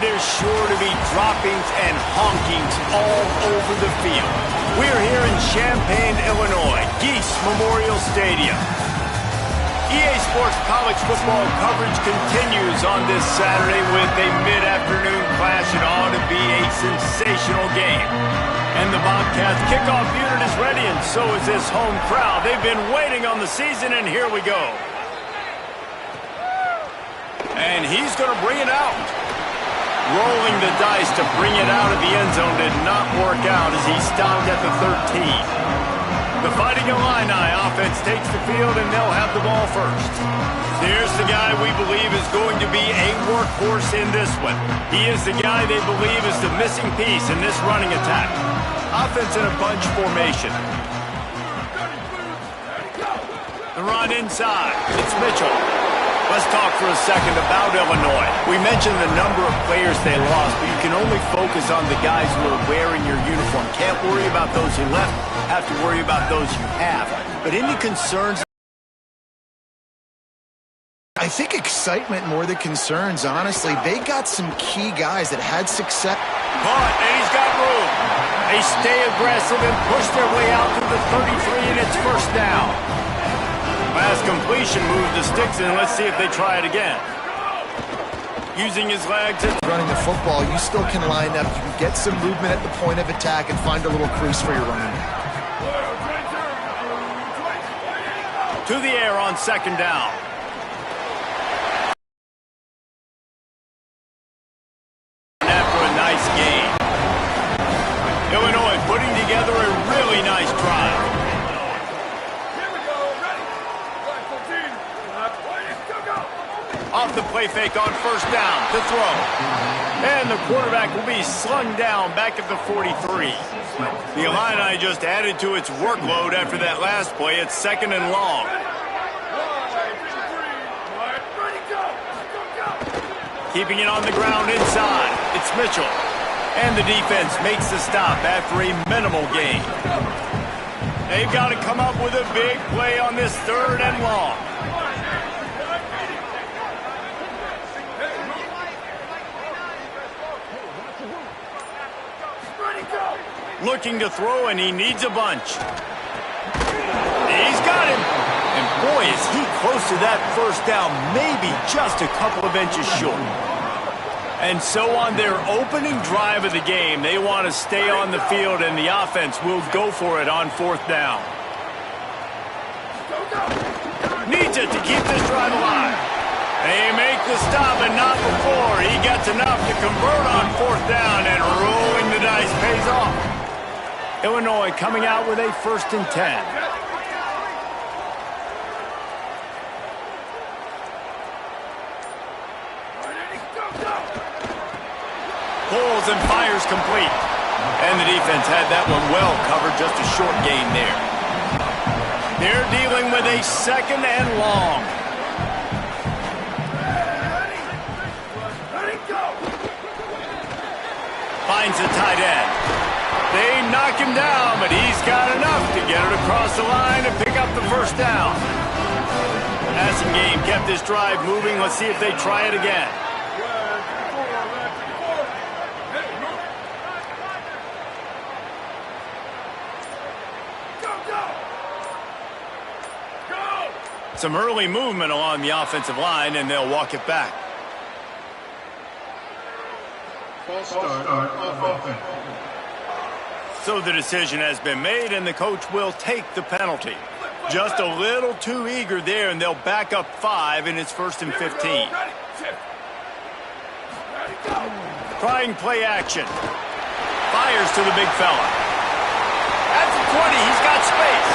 there's sure to be droppings and honkings all over the field. We're here in Champaign, Illinois, Geese Memorial Stadium. EA Sports college football coverage continues on this Saturday with a mid-afternoon clash. It ought to be a sensational game. And the Bobcats kickoff unit is ready, and so is this home crowd. They've been waiting on the season, and here we go. And he's going to bring it out. Rolling the dice to bring it out of the end zone did not work out as he stopped at the 13. The Fighting Illini offense takes the field, and they'll have the ball first. Here's the guy we believe is going to be a workhorse in this one. He is the guy they believe is the missing piece in this running attack. Offense in a bunch formation. The run inside. It's Mitchell. Let's talk for a second about Illinois. We mentioned the number of players they lost, but you can only focus on the guys who are wearing your uniform. Can't worry about those who left. Have to worry about those you have. But any concerns? I think excitement more than concerns, honestly. They got some key guys that had success. But he's got room. They stay aggressive and push their way out to the 33, and it's first down. Last completion moved the sticks in. Let's see if they try it again. Using his legs. Running the football, you still can line up. You can get some movement at the point of attack and find a little crease for your running. To the air on second down. After a nice game. Illinois putting together a really nice drive. Off the play fake on first down to throw. And the quarterback will be slung down back at the 43. The Illini just added to its workload after that last play. It's second and long. Keeping it on the ground inside. It's Mitchell. And the defense makes the stop after a minimal gain. They've got to come up with a big play on this third and long. Looking to throw, and he needs a bunch. He's got him. And boy, is he close to that first down, maybe just a couple of inches short. And so on their opening drive of the game, they want to stay on the field, and the offense will go for it on fourth down. Needs it to keep this drive alive. They make the stop, and not before. He gets enough to convert on fourth down, and rolling the dice pays off. Illinois coming out with a 1st and 10. Pulls and fires complete. And the defense had that one well covered, just a short gain there. They're dealing with a second and long. Finds the tight end. They knock him down, but he's got enough to get it across the line and pick up the first down. Passing game kept this drive moving. Let's see if they try it again. Some early movement along the offensive line, and they'll walk it back. False start of offense. So the decision has been made, and the coach will take the penalty. Just a little too eager there, and they'll back up 5, and it's 1st and 15. Trying play action. Fires to the big fella. At the 20, he's got space.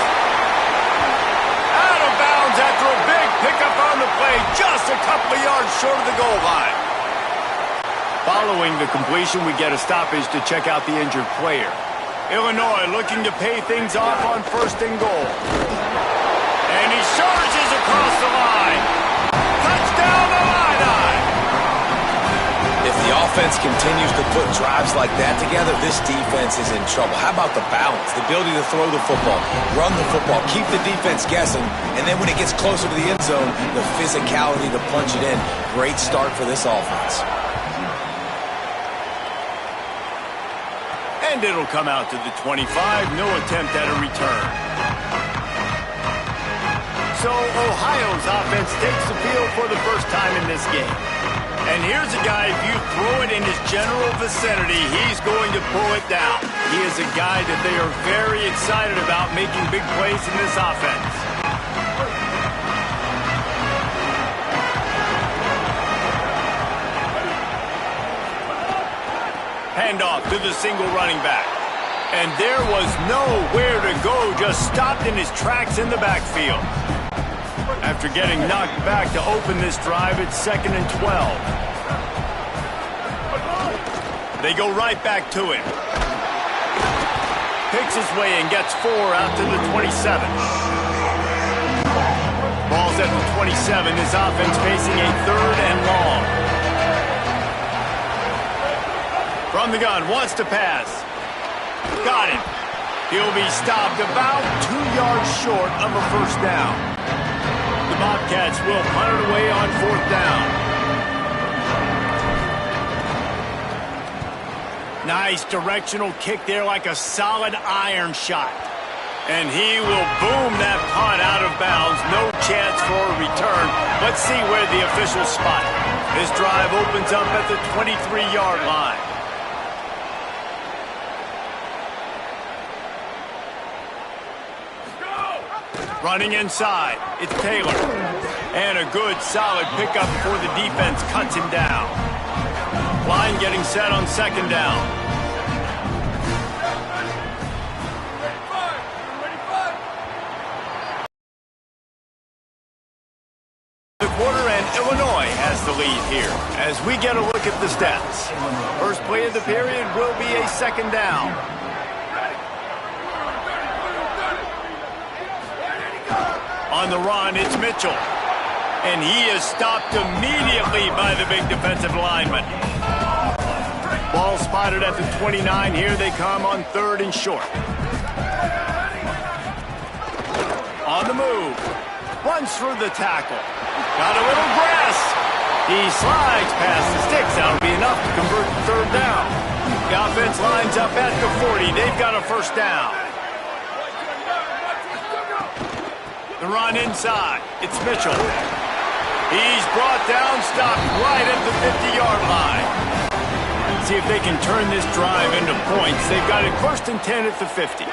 Out of bounds after a big pickup on the play, just a couple of yards short of the goal line. Following the completion, we get a stoppage to check out the injured player. Illinois looking to pay things off on 1st and goal. And he surges across the line. Touchdown, Illini! If the offense continues to put drives like that together, this defense is in trouble. How about the balance, the ability to throw the football, run the football, keep the defense guessing, and then when it gets closer to the end zone, the physicality to punch it in. Great start for this offense. And it'll come out to the 25. No attempt at a return. So Ohio's offense takes the field for the first time in this game. And here's a guy, if you throw it in his general vicinity, he's going to pull it down. He is a guy that they are very excited about making big plays in this offense. Handoff to the single running back. And there was nowhere to go, just stopped in his tracks in the backfield. After getting knocked back to open this drive, it's 2nd and 12. They go right back to him. Picks his way and gets 4 out to the 27. Ball's at the 27. His offense facing a 3rd and long. From the gun, wants to pass. Got him. He'll be stopped about 2 yards short of a first down. The Bobcats will punt it away on 4th down. Nice directional kick there like a solid iron shot. And he will boom that punt out of bounds. No chance for a return. Let's see where the officials spot it. This drive opens up at the 23-yard line. Running inside, it's Taylor. And a good, solid pickup before the defense cuts him down. Line getting set on 2nd down. The quarter, and Illinois has the lead here as we get a look at the stats. First play of the period will be a 2nd down. On the run, it's Mitchell. And he is stopped immediately by the big defensive lineman. Ball spotted at the 29. Here they come on 3rd and short. On the move. Runs through the tackle. Got a little grass. He slides past the sticks. That'll be enough to convert the 3rd down. The offense lines up at the 40. They've got a first down. The run inside. It's Mitchell. He's brought down, stopped right at the 50-yard line. See if they can turn this drive into points. They've got it 1st and 10 at the 50.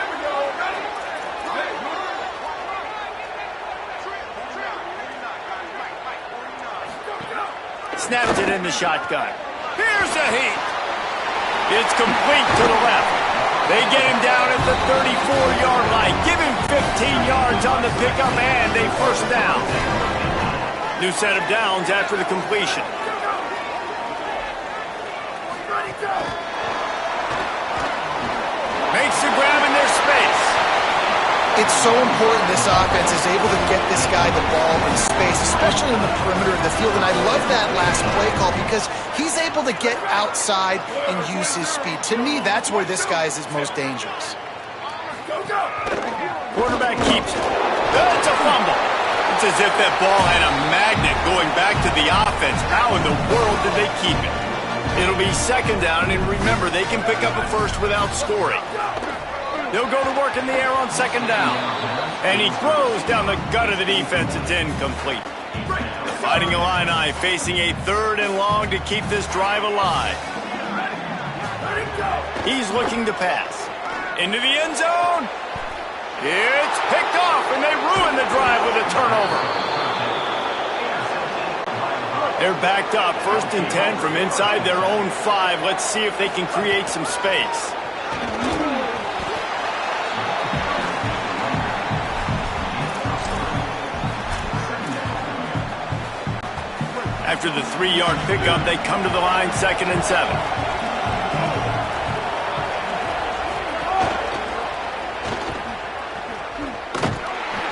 Snaps it in the shotgun. Here's a heat. It's complete to the left. They get him down at the 34-yard line. Give him 15 yards on the pickup and a first down. New set of downs after the completion. Makes the grab in their space. It's so important this offense is able to get this guy the ball in space, especially in the perimeter of the field. And I love that last play call because he's able to get outside and use his speed. To me, that's where this guy is his most dangerous. Quarterback keeps it. That's a fumble. It's as if that ball had a magnet going back to the offense. How in the world did they keep it? It'll be 2nd down, and remember, they can pick up a first without scoring. He'll go to work in the air on 2nd down. And he throws down the gut of the defense. It's incomplete. The Fighting Illini facing a 3rd and long to keep this drive alive. He's looking to pass. Into the end zone. It's picked off, and they ruin the drive with a turnover. They're backed up. 1st and 10 from inside their own 5. Let's see if they can create some space. After the 3-yard pickup, they come to the line 2nd and 7.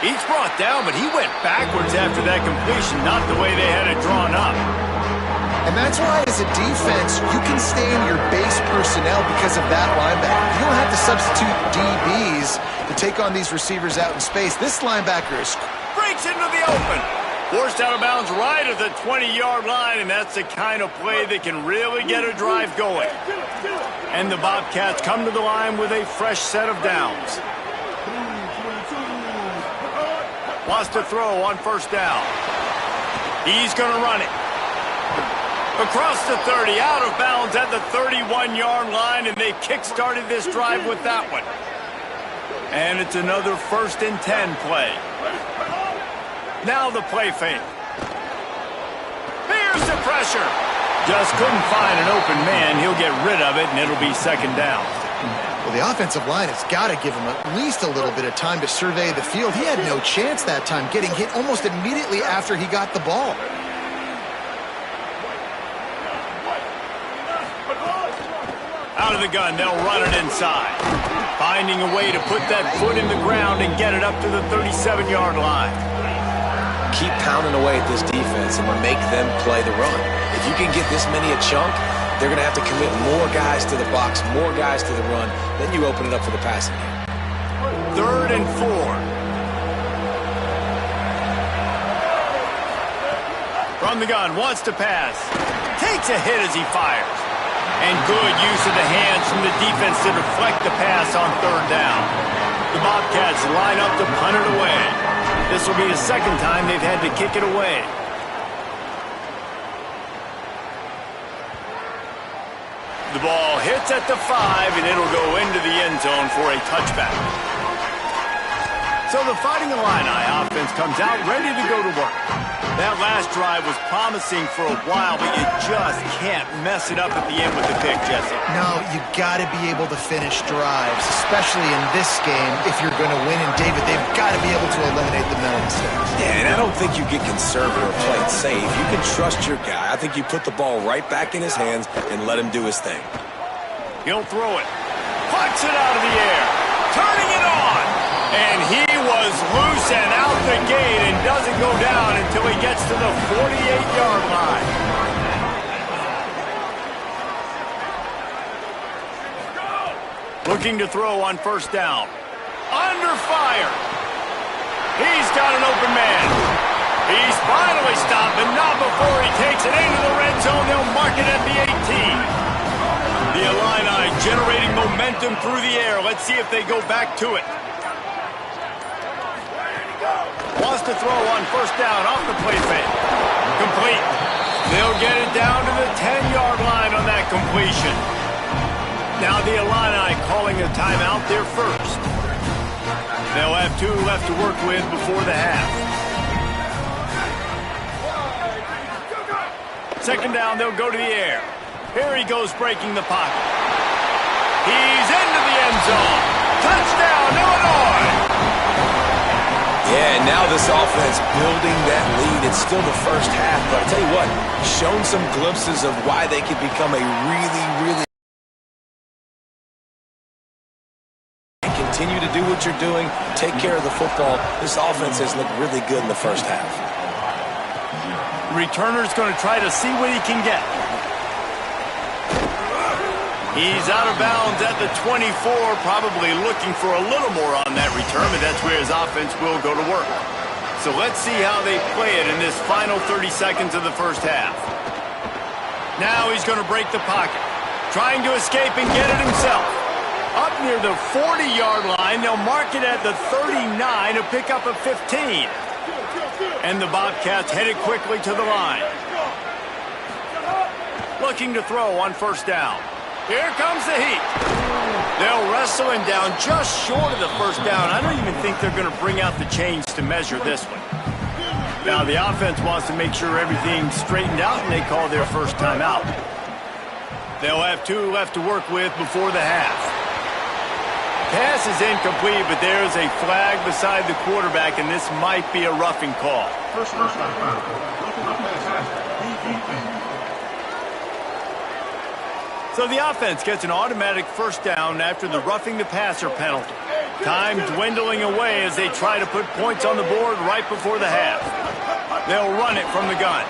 He's brought down, but he went backwards after that completion, not the way they had it drawn up. And that's why, as a defense, you can stay in your base personnel because of that linebacker. You don't have to substitute DBs to take on these receivers out in space. This linebacker is... breaks into the open. Forced out of bounds right at the 20-yard line, and that's the kind of play that can really get a drive going. And the Bobcats come to the line with a fresh set of downs. Wants to throw on first down. He's going to run it. Across the 30, out of bounds at the 31-yard line, and they kick-started this drive with that one. And it's another 1st and 10 play. Now the play fake. Here's the pressure. Just couldn't find an open man. He'll get rid of it, and it'll be 2nd down. Well, the offensive line has got to give him at least a little bit of time to survey the field. He had no chance that time, getting hit almost immediately after he got the ball. Out of the gun, they'll run it inside. Finding a way to put that foot in the ground and get it up to the 37-yard line. Keep pounding away at this defense and make them play the run. If you can get this many a chunk, they're going to have to commit more guys to the box, more guys to the run. Then you open it up for the passing game. 3rd and 4. From the gun, wants to pass. Takes a hit as he fires. And good use of the hands from the defense to deflect the pass on 3rd down. The Bobcats line up to punt it away. This will be the 2nd time they've had to kick it away. The ball hits at the 5, and it'll go into the end zone for a touchback. So the Fighting Illini offense comes out ready to go to work. That last drive was promising for a while, but you just can't mess it up at the end with the pick, Jesse. No, you got to be able to finish drives, especially in this game. If you're going to win, and David, they've got to be able to eliminate the mental mistakes. Yeah, and I don't think you get conservative or play it safe. You can trust your guy. I think you put the ball right back in his hands and let him do his thing. He'll throw it. Puts it out of the air. Turning it on. And he was loose and out the gate and doesn't go down until he gets to the 48-yard line. Looking to throw on first down. Under fire. He's got an open man. He's finally stopped, but not before he takes it into the red zone. They'll mark it at the 18. The Illini generating momentum through the air. Let's see if they go back to it. Wants to throw on first down off the play fake. Complete. They'll get it down to the 10-yard line on that completion. Now the Illini calling a timeout there first. They'll have 2 left to work with before the half. 2nd down, they'll go to the air. Here he goes breaking the pocket. He's into the end zone. Touchdown, Illinois! Yeah, and now this offense building that lead. It's still the first half, but I tell you what, shown some glimpses of why they could become a really continue to do what you're doing, take care of the football. This offense has looked really good in the first half. Returner's going to try to see what he can get. He's out of bounds at the 24, probably looking for a little more on that return, but that's where his offense will go to work. So let's see how they play it in this final 30 seconds of the first half. Now he's going to break the pocket, trying to escape and get it himself. Up near the 40-yard line, they'll mark it at the 39 to pick up a 15. And the Bobcats headed quickly to the line. Looking to throw on first down. Here comes the heat. They'll wrestle him down just short of the first down. I don't even think they're going to bring out the chains to measure this one. Now the offense wants to make sure everything's straightened out, and they call their first timeout. They'll have 2 left to work with before the half. Pass is incomplete, but there's a flag beside the quarterback, and this might be a roughing call. So the offense gets an automatic first down after the roughing the passer penalty. Time dwindling away as they try to put points on the board right before the half. They'll run it from the gun.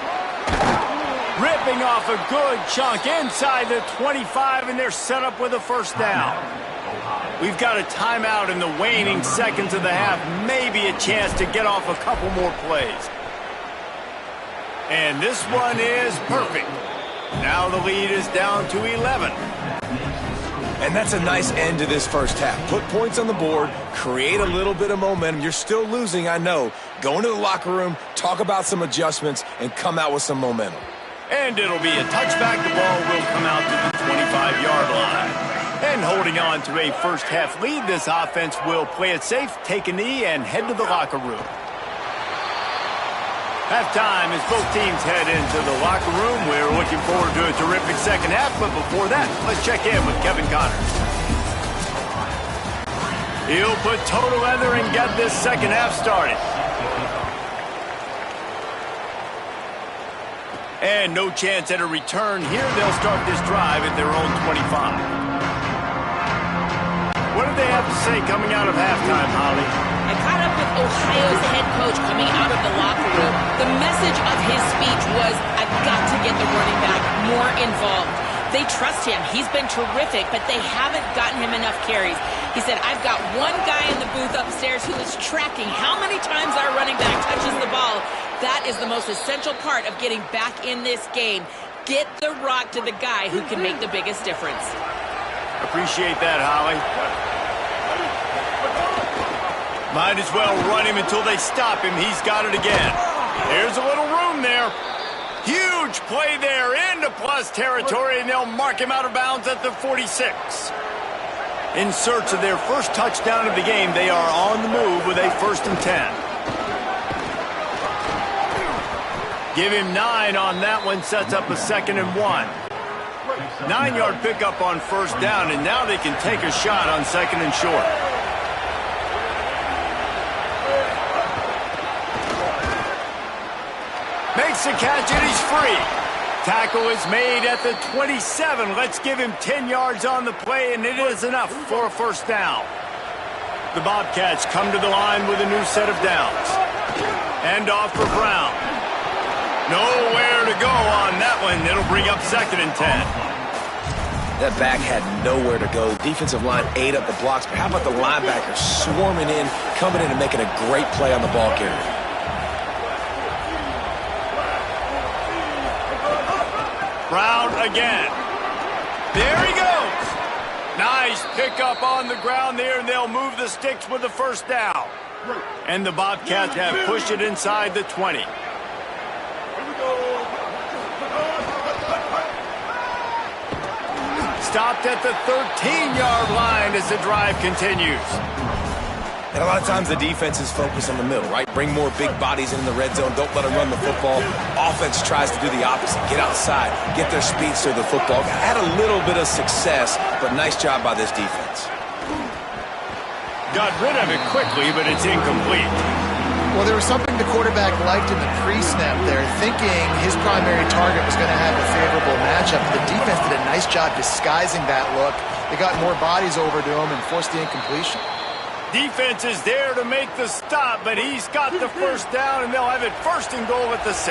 Ripping off a good chunk inside the 25, and they're set up with a first down. We've got a timeout in the waning seconds of the half, maybe a chance to get off a couple more plays. And this one is perfect. Now the lead is down to 11. And that's a nice end to this first half. Put points on the board, create a little bit of momentum. You're still losing, I know. Go into the locker room, talk about some adjustments, and come out with some momentum. And it'll be a touchback. The ball will come out to the 25-yard line. And holding on to a first-half lead, this offense will play it safe, take a knee, and head to the locker room. Halftime as both teams head into the locker room. We're looking forward to a terrific second half, but before that, let's check in with Kevin Connors. He'll put total leather and get this second half started. And no chance at a return here. They'll start this drive at their own 25. What did they have to say coming out of halftime, Holly? I caught up with Ohio's head coach coming out of the locker room. The message of his speech was, I've got to get the running back more involved. They trust him. He's been terrific, but they haven't gotten him enough carries. He said, I've got one guy in the booth upstairs who is tracking how many times our running back touches the ball. That is the most essential part of getting back in this game. Get the rock to the guy who can make the biggest difference. Appreciate that, Holly. Might as well run him until they stop him. He's got it again. There's a little room there. Huge play there into plus territory, and they'll mark him out of bounds at the 46. In search of their first touchdown of the game, they are on the move with a 1st and 10. Give him 9 on that one, sets up a 2nd and 1. 9-yard pickup on 1st down, and now they can take a shot on 2nd and short. Makes the catch, and he's free. Tackle is made at the 27. Let's give him 10 yards on the play, and it is enough for a 1st down. The Bobcats come to the line with a new set of downs. End off for Brown. Nowhere to go on that one. It'll bring up 2nd and 10. That back had nowhere to go. The defensive line ate up the blocks, but how about the linebackers swarming in, coming in and making a great play on the ball carrier? Brown again. There he goes. Nice pickup on the ground there, and they'll move the sticks with the 1st down. And the Bobcats have pushed it inside the 20. Stopped at the 13-yard line as the drive continues. And a lot of times the defense is focused on the middle, right? Bring more big bodies in the red zone. Don't let them run the football. Offense tries to do the opposite. Get outside. Get their speeds to the football. Had a little bit of success, but nice job by this defense. Got rid of it quickly, but it's incomplete. Well, there was something the quarterback liked in the pre-snap there, thinking his primary target was going to have a favorable matchup. The defense did a nice job disguising that look. They got more bodies over to him and forced the incompletion. Defense is there to make the stop, but he's got the 1st down, and they'll have it 1st and goal at the 6.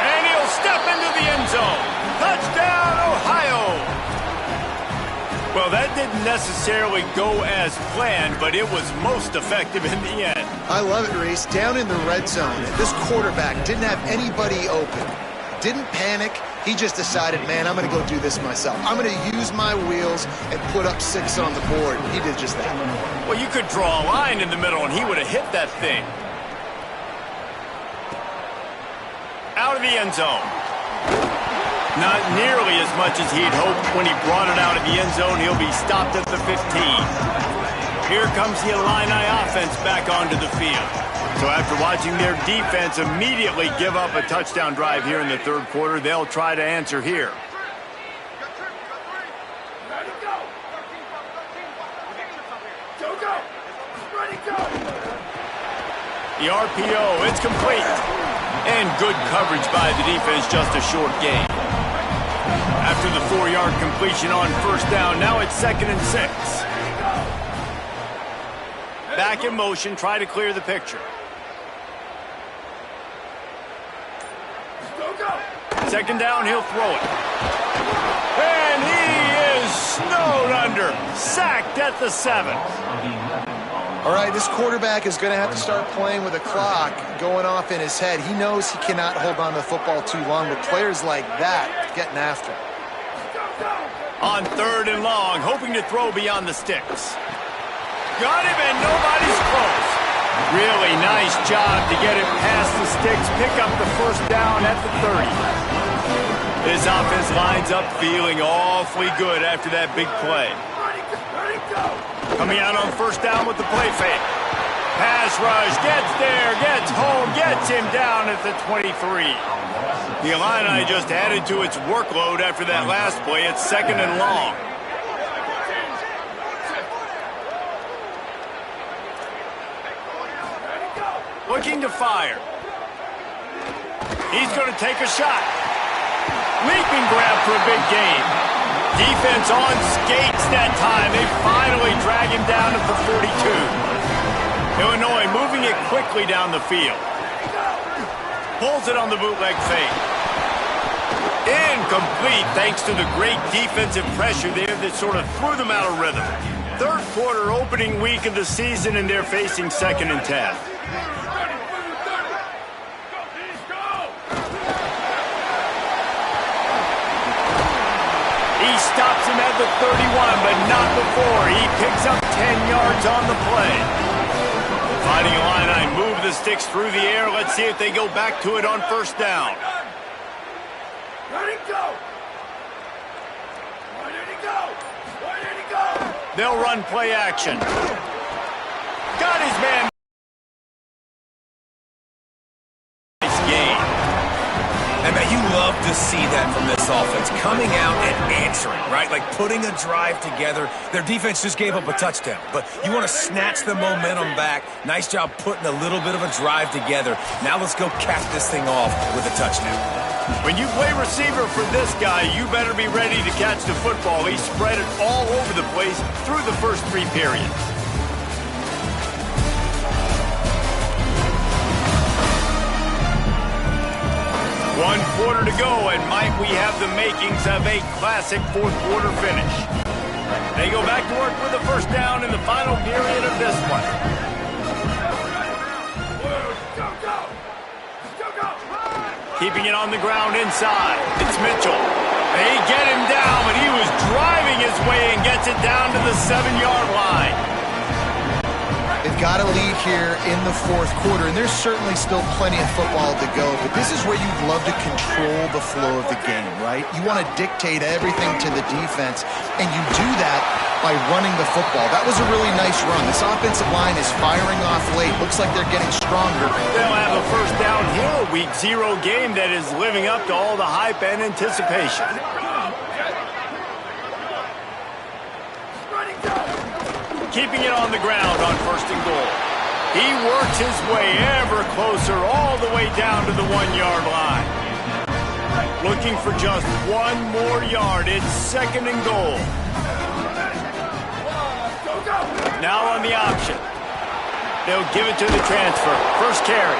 And he'll step into the end zone. Touchdown, Ohio! Well, that didn't necessarily go as planned, but it was most effective in the end. I love it, Reese. Down in the red zone, this quarterback didn't have anybody open. Didn't panic. He just decided, man, I'm going to go do this myself. I'm going to use my wheels and put up 6 on the board. He did just that. Well, you could draw a line in the middle, and he would have hit that thing. Out of the end zone. Not nearly as much as he'd hoped when he brought it out of the end zone. He'll be stopped at the 15. Here comes the Illini offense back onto the field. So after watching their defense immediately give up a touchdown drive here in the 3rd quarter, they'll try to answer here. The RPO, it's complete. And good coverage by the defense, just a short gain. After the 4-yard completion on 1st down, now it's 2nd and 6. Back in motion, try to clear the picture. 2nd down, he'll throw it. And he is snowed under, sacked at the 7. All right, this quarterback is going to have to start playing with a clock going off in his head. He knows he cannot hold on to the football too long, but players like that getting after him. On 3rd and long, hoping to throw beyond the sticks. Got him, and nobody's close. Really nice job to get it past the sticks, pick up the first down at the 30. His offense lines up feeling awfully good after that big play. Coming out on 1st down with the play fake. Pass rush, gets there, gets home, gets him down at the 23. The Illini just added to its workload after that last play. It's 2nd and long. Looking to fire. He's going to take a shot. Leaping grab for a big gain. Defense on skates that time. They finally drag him down at the 42. Illinois moving it quickly down the field. Pulls it on the bootleg fake. Incomplete thanks to the great defensive pressure there that sort of threw them out of rhythm. 3rd quarter opening week of the season, and they're facing 2nd and 10. He stops him at the 31, but not before. He picks up 10 yards on the play. Fighting Illini move the sticks through the air. Let's see if they go back to it on 1st down. Ready, go! Where did he go? Where did he go? They'll run play action. Got his man. Nice game. And man, you love to see that from this offense, coming out and answering, right? Like putting a drive together. Their defense just gave up a touchdown, but you want to snatch the momentum back. Nice job putting a little bit of a drive together. Now let's go cap this thing off with a touchdown. When you play receiver for this guy, you better be ready to catch the football. He spread it all over the place through the first 3 periods. One quarter to go, and might we have the makings of a classic 4th quarter finish. They go back to work with the 1st down in the final period of this one. Keeping it on the ground inside. It's Mitchell. They get him down, but he was driving his way and gets it down to the 7-yard line. They've got a lead here in the 4th quarter, and there's certainly still plenty of football to go, but this is where you'd love to control the flow of the game, right? You want to dictate everything to the defense, and you do that by running the football. That was a really nice run. This offensive line is firing off late. Looks like they're getting stronger. They'll have a 1st down here, a Week 0 game that is living up to all the hype and anticipation. Keeping it on the ground on 1st and goal. He works his way ever closer all the way down to the 1-yard line. Looking for just 1 more yard. It's 2nd and goal. Now on the option. They'll give it to the transfer. First carry.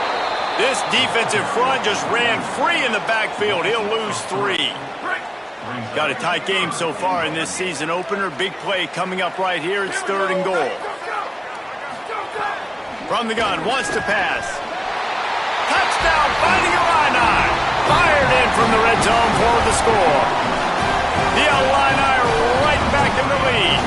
This defensive front just ran free in the backfield. He'll lose 3. Got a tight game so far in this season opener. Big play coming up right here. It's 3rd and goal. From the gun, wants to pass. Touchdown, Fighting Illini. Fired in from the red zone for the score. The Illini are right back in the lead.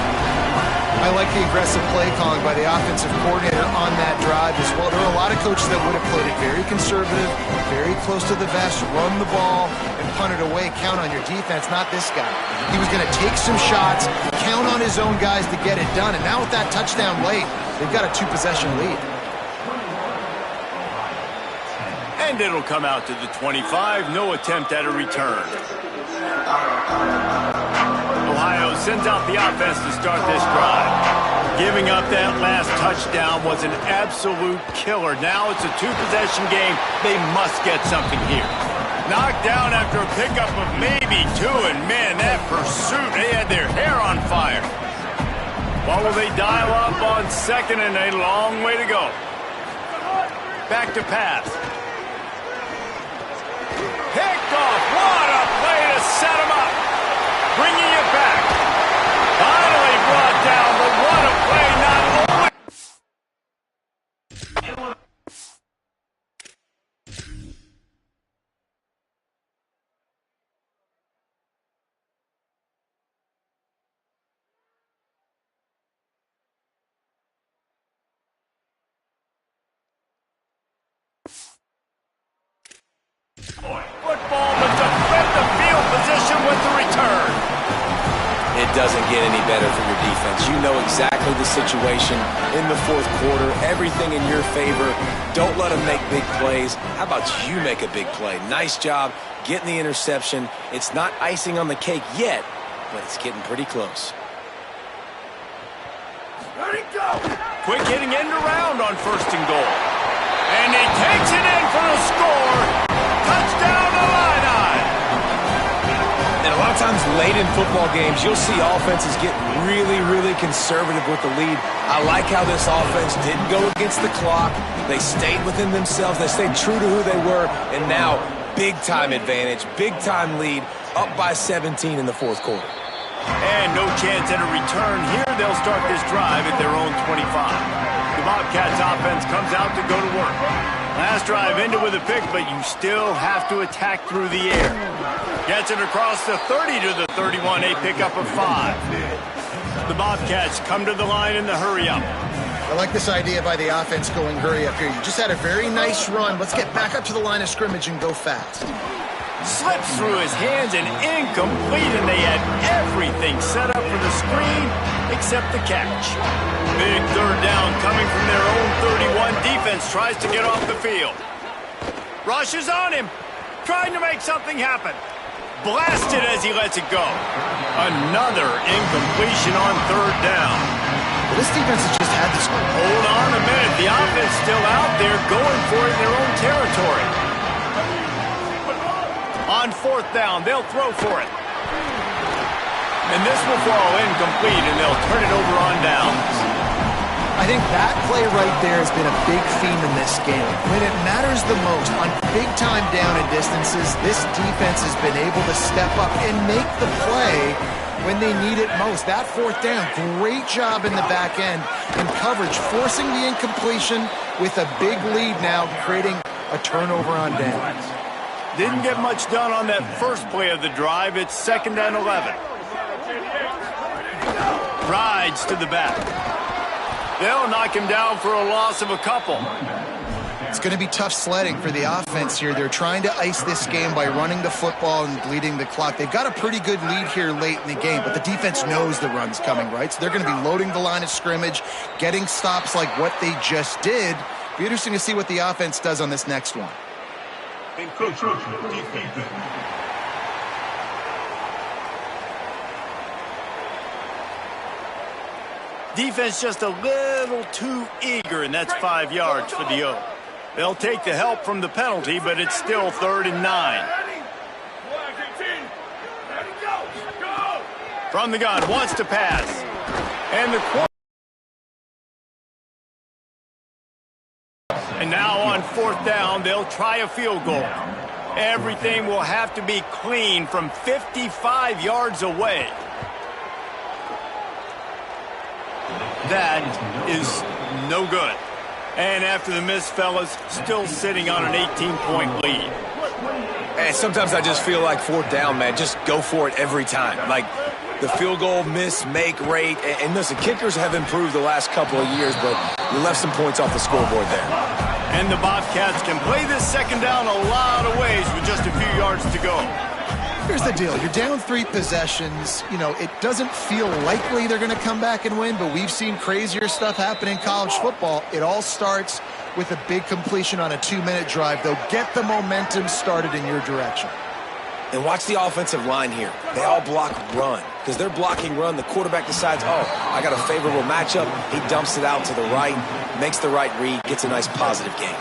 I like the aggressive play calling by the offensive coordinator on that drive as well. There are a lot of coaches that would have played it very conservative, very close to the vest, run the ball, and punt it away. Count on your defense, not this guy. He was going to take some shots, count on his own guys to get it done, and now with that touchdown late, they've got a 2-possession lead. And it'll come out to the 25. No attempt at a return. Ohio sends out the offense to start this drive. Giving up that last touchdown was an absolute killer. Now it's a 2-possession game. They must get something here. Knocked down after a pickup of maybe 2, and man, that pursuit, they had their hair on fire. What will they dial up on 2nd and a long way to go? Back to pass. Picked off. What a play to set him up. Bringing it back. Finally brought down, but what a play. Not only doesn't get any better for your defense. You know exactly the situation in the fourth quarter, everything in your favor. Don't let them make big plays. How about you make a big play? Nice job getting the interception. It's not icing on the cake yet, but it's getting pretty close. Let it go! Quick hitting end around on 1st and goal. And he takes it in for the score. Touchdown Illini! And a lot of times late in football games, you'll see offenses get really, really conservative with the lead. I like how this offense didn't go against the clock. They stayed within themselves. They stayed true to who they were. And now, big-time advantage, big-time lead, up by 17 in the fourth quarter. And no chance at a return here. They'll start this drive at their own 25. The Bobcats offense comes out to go to work. Last drive ended with a pick, but you still have to attack through the air. Gets it across the 30 to the 31, a pickup of 5. The Bobcats come to the line in the hurry-up. I like this idea by the offense going hurry up here. You just had a very nice run. Let's get back up to the line of scrimmage and go fast. Slips through his hands and incomplete, and they had everything set up for the screen except the catch. Big third down coming from their own 31. Defense tries to get off the field. Rushes on him, trying to make something happen. Blasted as he lets it go. Another incompletion on 3rd down. Well, this defense has just had this. Hold on a minute. The offense still out there going for it in their own territory. On 4th down, they'll throw for it. And this will fall incomplete, and they'll turn it over on downs. I think that play right there has been a big theme in this game. When it matters the most, on big-time down and distances, this defense has been able to step up and make the play when they need it most. That 4th down, great job in the back end in coverage, forcing the incompletion with a big lead now, creating a turnover on downs. Didn't get much done on that first play of the drive. It's 2nd and 11. Rides to the back. They'll knock him down for a loss of a couple. It's going to be tough sledding for the offense here. They're trying to ice this game by running the football and bleeding the clock. They've got a pretty good lead here late in the game, but the defense knows the run's coming, right? So they're going to be loading the line of scrimmage, getting stops like what they just did. Be interesting to see what the offense does on this next one. Defense just a little too eager, and that's 5 yards for the O. They'll take the help from the penalty, but it's still 3rd and 9. From the gun, wants to pass. And the quarterback. And now on 4th down, they'll try a field goal. Everything will have to be clean from 55 yards away. That is no good. And after the miss, fellas, still sitting on an 18-point lead. And sometimes I just feel like 4th down, man, just go for it every time. Like the field goal miss, make rate. And listen, kickers have improved the last couple of years, but you left some points off the scoreboard there. And the Bobcats can play this 2nd down a lot of ways with just a few yards to go. Here's the deal. You're down 3 possessions. You know, it doesn't feel likely they're going to come back and win, but we've seen crazier stuff happen in college football. It all starts with a big completion on a 2-minute drive. They'll get the momentum started in your direction. And watch the offensive line here. They all block run. Because they're blocking run, the quarterback decides, oh, I got a favorable matchup. He dumps it out to the right, makes the right read, gets a nice positive gain.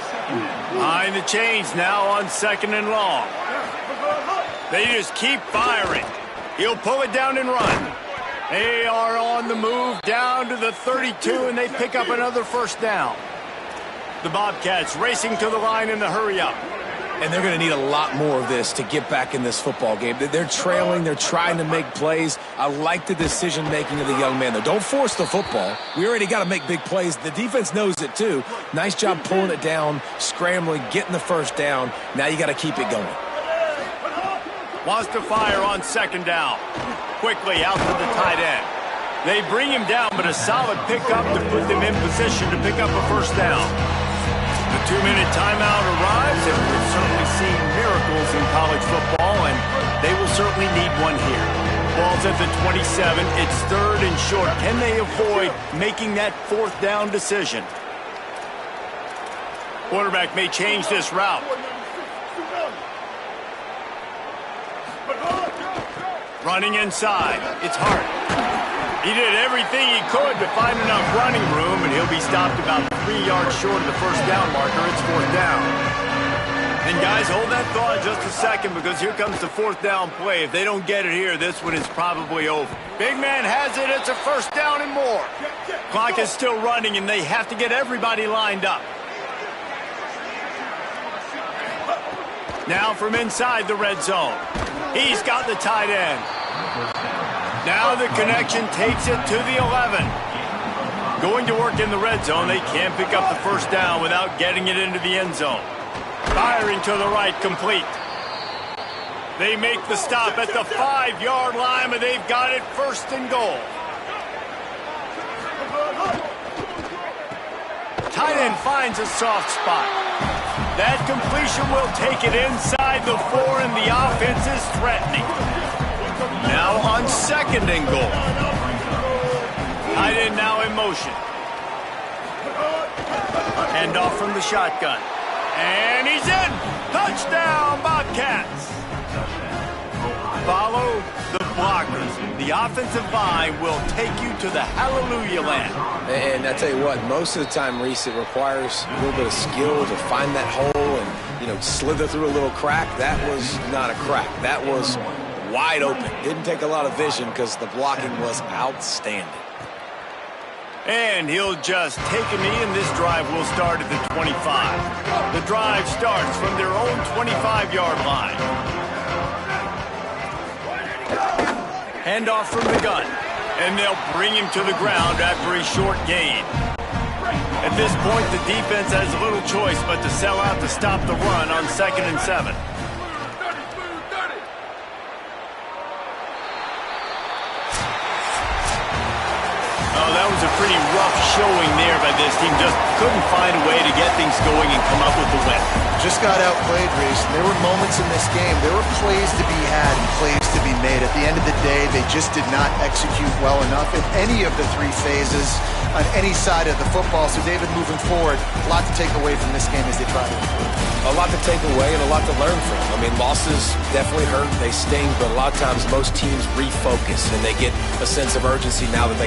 Behind the chains now on 2nd and long. They just keep firing. He'll pull it down and run. They are on the move down to the 32, and they pick up another 1st down. The Bobcats racing to the line in the hurry-up. And they're going to need a lot more of this to get back in this football game. They're trailing. They're trying to make plays. I like the decision-making of the young man, though. Don't force the football. We already got to make big plays. The defense knows it, too. Nice job pulling it down, scrambling, getting the 1st down. Now you got to keep it going. Wants to fire on 2nd down. Quickly out to the tight end. They bring him down, but a solid pickup to put them in position to pick up a 1st down. The 2-minute timeout arrives, and we've certainly seen miracles in college football, and They will certainly need one here. Ball's at the 27. It's 3rd and short. Can they avoid making that 4th down decision? Quarterback may change this route. Running inside. It's Hart. He did everything he could to find enough running room, and he'll be stopped about 3 yards short of the 1st down marker. It's 4th down. And guys, hold that thought just a second, because here comes the 4th down play. If they don't get it here, this one is probably over. Big man has it. It's a 1st down and more. Clock is still running, and they have to get everybody lined up. Now from inside the red zone. He's got the tight end. Now the connection takes it to the 11. Going to work in the red zone. They can't pick up the 1st down without getting it into the end zone. Firing to the right, complete. They make the stop at the 5-yard line, but they've got it 1st and goal. Tight end finds a soft spot. That completion will take it inside the 4, and the offense is threatening. Now on 2nd and goal. Tight end now in motion. Hand off from the shotgun. And he's in! Touchdown, Bobcats! Follow the blockers. The offensive line will take you to the hallelujah land. And I tell you what, most of the time, Reese, it requires a little bit of skill to find that hole and, you know, slither through a little crack. That was not a crack. That was wide open. Didn't take a lot of vision because the blocking was outstanding. And he'll just take a knee, and this drive will start at the 25. The drive starts from their own 25-yard line. Handoff from the gun, and they'll bring him to the ground after a short gain. At this point, the defense has little choice but to sell out to stop the run on 2nd and 7. Oh, that was a pretty rough showing there by this team. Just couldn't find a way to get things going and come up with the win. Just got outplayed, Reese. There were moments in this game. There were plays to be had and plays to be made. At the end of the day, they just did not execute well enough in any of the 3 phases on any side of the football. So, David, moving forward, a lot to take away from this game as they try to improve. A lot to take away and a lot to learn from. I mean, losses definitely hurt. They sting, but a lot of times most teams refocus and they get a sense of urgency now that they